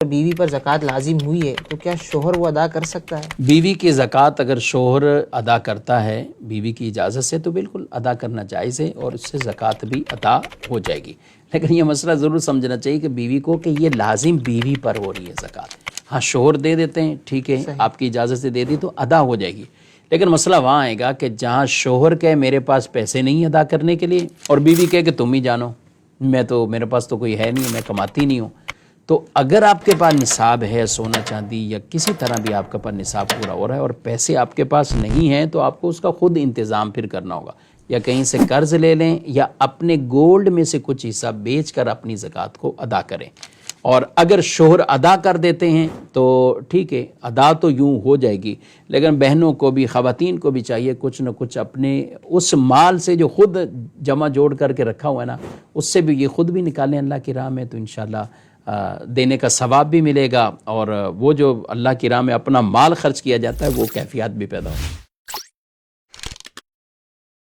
بیوی پر زکوٰۃ لازم ہوئی ہے تو کیا شوہر وہ ادا کر سکتا ہے؟ بیوی کی زکوٰۃ اگر شوہر ادا کرتا ہے بیوی کی اجازت سے تو بالکل ادا کرنا جائز ہے اور اس سے زکوٰۃ بھی ادا ہو جائے گی، لیکن یہ مسئلہ ضرور سمجھنا چاہیے کہ بیوی کو کہ یہ لازم بیوی پر ہو رہی ہے زکوٰۃ۔ ہاں شوہر دے دیتے ہیں، ٹھیک ہے، آپ کی اجازت سے دے دی تو ادا ہو جائے گی، لیکن مسئلہ وہاں آئے گا کہ جہاں شوہر کہے میرے پاس پیسے نہیں ادا کرنے کے لیے اور بیوی کہے کہ تم ہی جانو، میرے پاس تو کوئی ہے نہیں، میں کماتی نہیں ہوں۔ تو اگر آپ کے پاس نصاب ہے سونا چاندی یا کسی طرح بھی آپ کا پاس نصاب پورا ہو رہا ہے اور پیسے آپ کے پاس نہیں ہیں تو آپ کو اس کا خود انتظام پھر کرنا ہوگا، یا کہیں سے قرض لے لیں یا اپنے گولڈ میں سے کچھ حصہ بیچ کر اپنی زکوٰۃ کو ادا کریں۔ اور اگر شوہر ادا کر دیتے ہیں تو ٹھیک ہے، ادا تو یوں ہو جائے گی، لیکن بہنوں کو بھی خواتین کو بھی چاہیے کچھ نہ کچھ اپنے اس مال سے جو خود جمع جوڑ کر کے رکھا ہوا ہے نا، اس سے بھی یہ خود بھی نکالیں اللہ کی راہ میں، تو انشاءاللہ دینے کا ثواب بھی ملے گا، اور وہ جو اللہ کی راہ میں اپنا مال خرچ کیا جاتا ہے وہ کیفیات بھی پیدا ہوگی۔